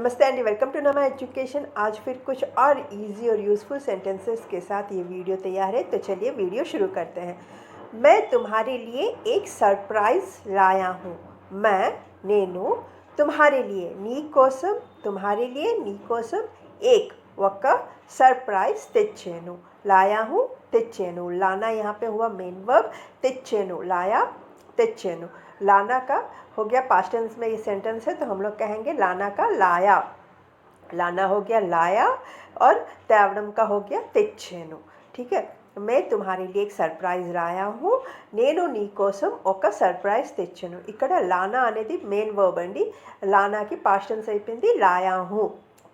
नमस्ते Andy, welcome to नमा education. आज फिर कुछ और इजी और यूज़फुल सेंटेंसेस के साथ ये वीडियो तैयार है। तो चलिए वीडियो शुरू करते हैं। मैं तुम्हारे लिए एक सरप्राइज़ लाया हूँ। నేను तुम्हारे लिए नी कोसम तुम्हारे लिए नी कोसम एक ఒక सरप्राइज తెచ్చాను। लाया हूँ తెచ్చాను। लाना यहाँ पे हुआ मेन वर्ब। తెచ్చాను लाया తెచ్చాను। लाना का हो गया पास्ट टेंस में ये सेंटेंस है, तो हम लोग कहेंगे लाना का लाया। लाना हो गया लाया और तैवडम का हो गया తెచ్చాను। ठीक है, मैं तुम्हारे लिए एक सरप्राइज लाया हूँ। నేను నీ కోసం ఒక సర్ప్రైజ్ తెచ్చాను। ఇక్కడ లానా అనేది మెయిన్ వర్బ్ అండి। లానాకి పాస్ట్ టెన్స్ అయిపోయింది లాయా హూ।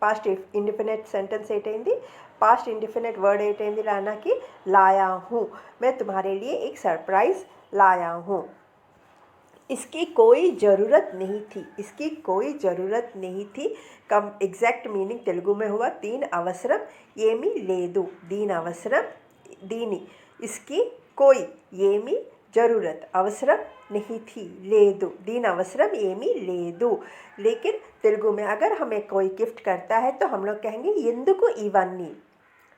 పాస్ట్ ఇండిఫినిట్ సెంటెన్స్ ఏంటైంది, పాస్ట్ ఇండిఫినిట్ వర్డ్ ఏంటైంది లానాకి लाया हूँ। मैं तुम्हारे लिए एक सरप्राइज लाया हूँ। इसकी कोई ज़रूरत नहीं थी। इसकी कोई ज़रूरत नहीं थी कम एग्जैक्ट मीनिंग तेलुगु में हुआ दीन अवसरम ఏమీ లేదు। दीन अवसरम दीनी। इसकी कोई ఏమీ ज़रूरत अवसरम नहीं थी లేదు। दीन अवसरम ఏమీ లేదు। लेकिन तेलुगु में अगर हमें कोई गिफ्ट करता है तो हम लोग कहेंगे ఎందుకు ఇవన్నీ।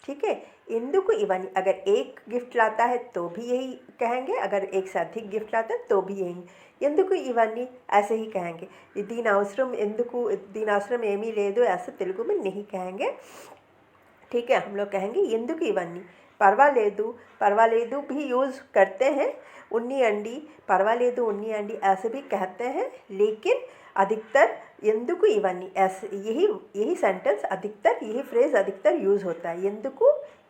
ठीक है, ఎందుకు ఇవన్నీ। अगर एक गिफ्ट लाता है तो भी यही कहेंगे, अगर एक से अधिक गिफ्ट लाता है तो भी यही ఎందుకు ఇవన్నీ ऐसे ही कहेंगे। దీని అవసరం ఎందుకు, దీని అవసరం ఏమీ లేదు ऐसे तेलुगु में नहीं कहेंगे। ठीक है, हम लोग कहेंगे ఎందుకు ఇవన్నీ। పర్వాలేదు, పర్వాలేదు भी यूज़ करते हैं। उन्नी अंडी, పర్వాలేదు उन्नी अंडी ऐसे भी कहते हैं, लेकिन अधिकतर ఎందుకు ఇవన్నీ ऐसे यही सेंटेंस अधिकतर, यही फ्रेज अधिकतर यूज़ होता है ఎందుకు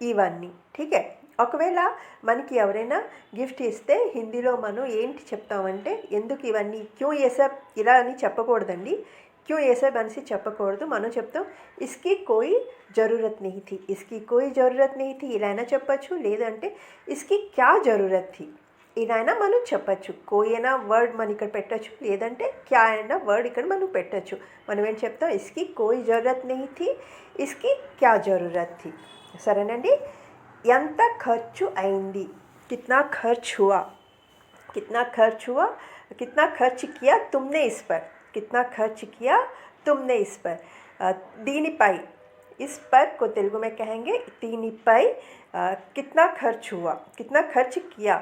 ఇవన్నీ। ठीक है, ఒకవేళ మనకి ఎవరైనా గిఫ్ట్ ఇస్తే హిందీలో మనం ఏంటి చెప్తామంటే ఎందుకు ఇవన్నీ, క్యూ ये सब ఇలా అని చెప్పకూడదండి। क्यों ये सब అనేసి చెప్పకూడదు। మనం చెప్తాం इसकी कोई ज़रूरत नहीं थी। इसकी कोई ज़रूरत नहीं थी ఇలా అయినా చెప్పచ్చు, లేదంటే इसकी क्या ज़रूरत थी ఇలా అయినా మనం చెప్పచ్చు। कोई అయినా వర్డ్ మనం ఇక్కడ పెట్టచ్చు, లేదంటే क्या అయినా వర్డ్ ఇక్కడ మనం పెట్టచ్చు। మనం ఏం చెప్తాం इसकी कोई ज़रूरत नहीं थी, इसकी क्या ज़रूरत थी। సరేనండి। ఎంత ఖర్చు అయింది, कितना खर्च हुआ, कितना खर्च हुआ, कितना खर्च किया तुमने इस पर, कितना खर्च किया तुमने इस पर। దీనిపై, इस पर को तेलुगु में कहेंगे దీనిపై। कितना खर्च हुआ, कितना खर्च किया,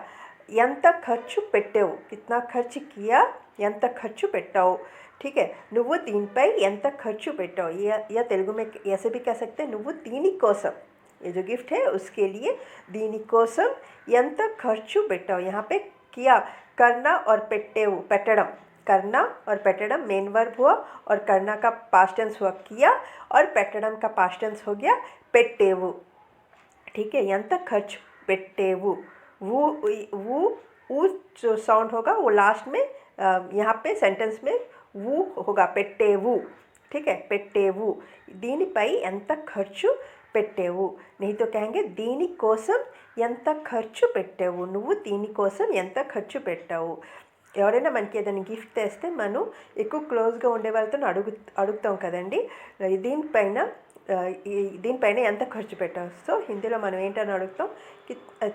ఎంత ఖర్చు పెట్టావు, कितना खर्च किया ఎంత ఖర్చు పెట్టావు। ठीक है, నువ్వు దీనిపై ఎంత ఖర్చు పెట్టావు, या तेलुगु में ऐसे भी कह सकते हैं నువ్వు దీనికోసం, ये जो गिफ्ट है उसके लिए దీనికోసం ఎంత ఖర్చు పెట్టావు। यहाँ पे किया करना और పెట్టేవు పెట్టడం, करना और పెట్టడం मेन वर्ब हुआ, और करना का पास्ट टेंस हुआ किया, और పెట్టడం का पास्ट टेंस हो गया పెట్టేవు। ठीक है, ఎంత ఖర్చు పెట్టేవు। वो जो साउंड होगा वो लास्ट में यहाँ पे सेंटेंस में वो होगा పెట్టేవు। ठीक है, పెట్టేవు। దీనిపై ఎంత ఖర్చు పెట్టేవు। नहीं तो कहेंगे దీనికోసం ఎంత ఖర్చు పెట్టావు, నువ్వు దీనికోసం ఎంత ఖర్చు పెట్టావు। ఎవరైనా మనకి ఏదైనా గిఫ్ట్ తెస్తే మనం ఎక్కువ క్లోజ్గా ఉండే వాళ్ళతో అడుగుతాం కదండి, దీనిపైన ఎంత ఖర్చు పెట్టావు। సో హిందీలో మనం ఏంటని అడుగుతాం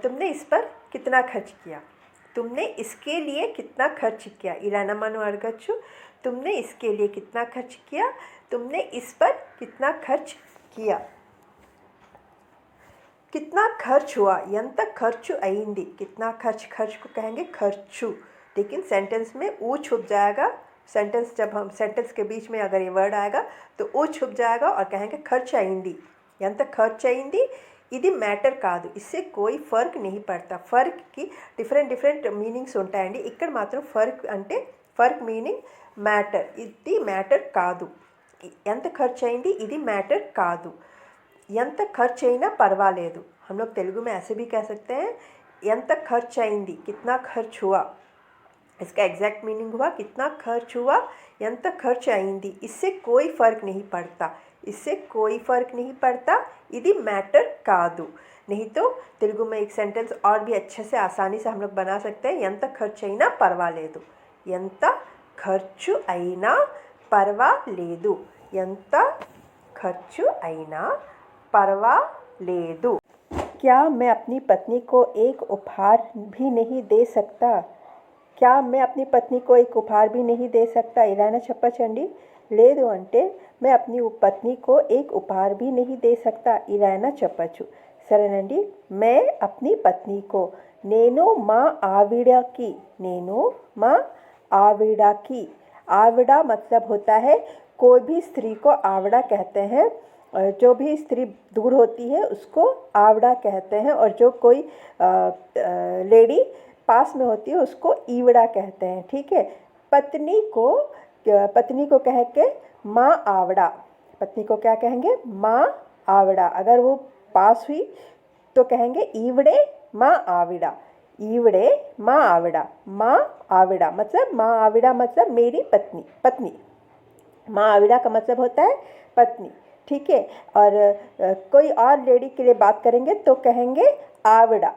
तुमने इस पर कितना खर्च किया, तुमने इसके लिए कितना खर्च किया ఇలానా మనం అడగచ్చు। तुमने इसके लिए कितना खर्च किया, तुमने इस पर कितना खर्च किया। कितना खर्च हुआ, ఎంత ఖర్చు అయింది। कितना खर्च, खर्च को कहेंगे खर्चु, लेकिन सेंटेंस में ऊ छुप जाएगा। सेंटेंस जब हम सेंटेंस के बीच में अगर ये वर्ड आएगा तो ऊ छुप जाएगा और कहेंगे ఖర్చు అయింది। ఎంత ఖర్చు అయింది, ఇది మ్యాటర్ కాదు, इससे कोई फ़र्क नहीं पड़ता। फ़र्क की डिफरेंट मीनिंग्स ఉంటాయండి, ఇక్కడ మాత్రం ఫర్క్ అంటే ఫర్క్ మీనింగ్ మ్యాటర్, ఇది మ్యాటర్ కాదు। ఎంత ఖర్చు అయింది, ఇది మ్యాటర్ కాదు। ఎంత ఖర్చు అయినా పర్వాలేదు, हम लोग तेलुगु में ऐसे भी कह सकते हैं ఎంత ఖర్చు అయింది, कितना खर्च हुआ। इसका एग्जैक्ट मीनिंग हुआ कितना खर्च हुआ, ఎంత ఖర్చు అయింది। इससे कोई फ़र्क नहीं पड़ता, इससे कोई फ़र्क नहीं पड़ता, ఇది मैटर కాదు। नहीं तो तेलुगु में एक सेंटेंस और भी अच्छे से आसानी से हम लोग बना सकते हैं ఎంత ఖర్చు అయినా పర్వాలేదు, ఎంత ఖర్చు అయినా పర్వాలేదు, ఎంత ఖర్చు అయినా పర్వాలేదు। क्या मैं अपनी पत्नी को एक उपहार भी नहीं दे सकता, क्या मैं अपनी पत्नी को एक उपहार भी नहीं दे सकता ఇలా అయినా చెప్పచ్చండి, లేదు అంటే मैं अपनी पत्नी को एक उपहार भी नहीं दे सकता ఇలా అయినా చెప్పచ్చు. సరేనండి. मैं अपनी पत्नी को నేను మా ఆవిడకి నేను మా ఆవిడకి आविड़ा मतलब होता है कोई भी स्त्री को आविड़ा कहते हैं. जो भी स्त्री दूर होती है उसको आविड़ा कहते हैं और जो कोई लेडी पास में होती है उसको ईविड़ा कहते हैं. ठीक है. पत्नी को कह के माँ आविड़ा. पत्नी को क्या कहेंगे? माँ आविड़ा. अगर वो पास हुई तो कहेंगे ईवड़े माँ आविड़ा. ईवड़े माँ आविड़ा. माँ आविड़ा मतलब माँ आविड़ा मतलब मेरी पत्नी. माँ आविड़ा का मतलब होता है पत्नी. ठीक है. और कोई और लेडी के लिए बात करेंगे तो कहेंगे आविड़ा.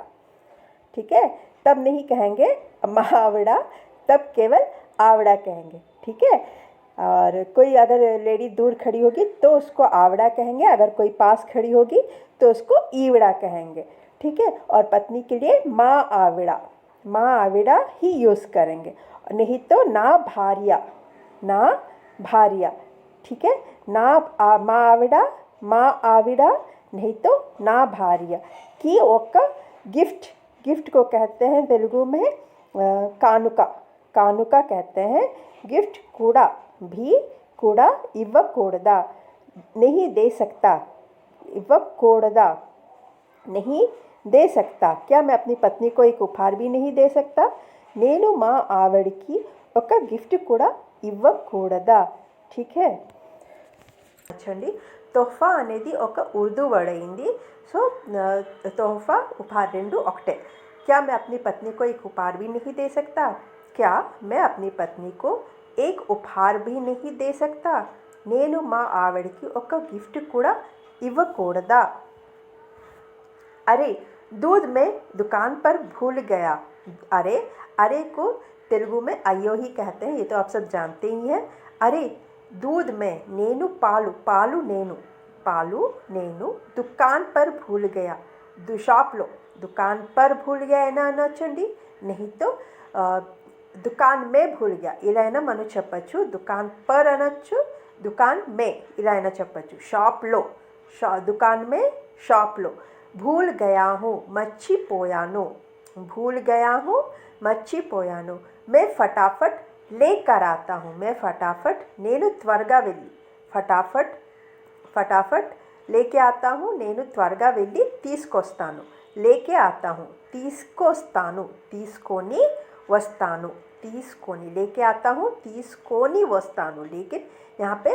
ठीक है. तब नहीं कहेंगे माँ आविड़ा, तब केवल आविड़ा कहेंगे. ठीक है. और कोई अगर लेडी दूर खड़ी होगी तो उसको आविड़ा कहेंगे. अगर कोई पास खड़ी होगी तो उसको ईविड़ा कहेंगे. ठीक है. और पत्नी के लिए माँ आविड़ा ही यूज़ करेंगे. नहीं तो ना भारिया. ठीक है. माँ आविड़ा नहीं तो ना भारिया. कि ఒక गिफ्ट को कहते हैं तेलुगु में कानुका कहते हैं. गिफ्ट कूड़ा इव्वकूडदा नहीं दे सकता. इव्वकूडदा नहीं दे सकता. क्या मैं अपनी पत्नी को एक उपहार भी नहीं दे सकता? నేను మా ఆవిడకి ఒక గిఫ్ట్ కూడా ఇవ్వకూడదా. ठीक है. చూడండి, తోహఫా అనేది ఒక ఉర్దూ వర్డ్ అయింది. సో తోహఫా ఉపహార్ రెండు ఒకటే. क्या मैं अपनी पत्नी को एक उपहार भी नहीं दे सकता? क्या मैं अपनी पत्नी को एक उपहार भी नहीं दे सकता? నేను మా ఆవిడకి ఒక గిఫ్ట్ కూడా ఇవ్వకూడదా. अरे दूध में दुकान पर भूल गया. अरे को तेलुगु में अयो ही कहते हैं. ये तो आप सब जानते ही हैं. अरे दूध में नेनु पालू नेनु दुकान पर भूल गया. షాప్లో दुकान पर भूल गया అయినా అనొచ్చండి. नहीं तो दुकान में भूल गया ఇలా అయినా మనం చెప్పచ్చు. दुकान पर అనొచ్చు, दुकान में ఇలా అయినా చెప్పచ్చు. షాప్లో दुकान में షాప్లో. भूल गया हूँ మర్చిపోయాను. मैं फटाफट लेकर आता हूँ. నేను త్వరగా వెళ్ళి. फटाफट लेके आता हूँ. నేను త్వరగా వెళ్ళి తీసుకొస్తాను. लेके आता हूँ తీసుకొస్తాను. తీసుకొని लेके आता हूँ తీసుకొని వస్తాను. लेकिन यहाँ पे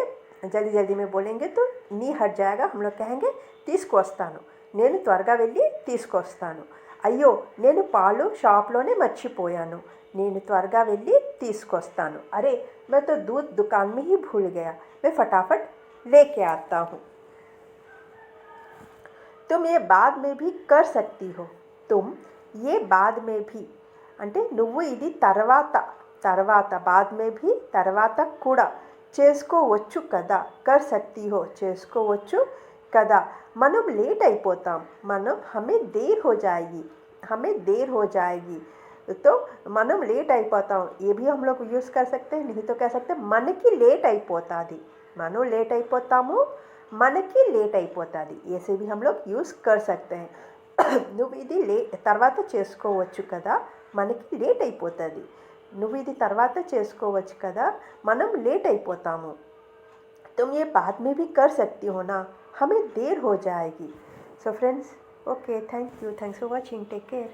जल्दी में बोलेंगे तो नी हट जाएगा. हम लोग कहेंगे తీసుకొస్తాను. నేను త్వరగా వెళ్ళి తీసుకొస్తాను. అయ్యో నేను పాలు షాప్లోనే మర్చిపోయాను. నేను త్వరగా వెళ్ళి తీసుకొస్తాను. अरे मैं तो दूध दुकान में ही भूल गया. मैं फटाफट लेके आता हूँ. तुम ये बाद में भी कर सकती हो. तुम ये बाद में भी అంటే నువ్వు ఇది తర్వాత बाद में भी తర్వాత కూడా చేసుకోవచ్చు కదా. कर सकती हो చేసుకోవచ్చు కదా. మనం లేట్ అయిపోతాం. हमें देर हो जाएगी. तो మనం లేట్ అయిపోతాం. ये भी हम लोग यूज़ कर सकते हैं. नहीं तो कह सकते మనకి లేట్ అయిపోతాది. మనం లేట్ అయిపోతాము, మనకి లేట్ అయిపోతాది. ऐसे भी हम लोग यूज़ कर सकते हैं. నువ్వు ఇది తర్వాత చేసుకోవచ్చు కదా, మనకి లేట్ అయిపోతుంది. నువ్వు ఇది తర్వాత చేసుకోవచ్చు కదా, మనం లేట్ అయిపోతాము. तुम ये बाद में भी कर सकती हो ना, हमें देर हो जाएगी. So friends, okay, thanks for watching. Take care.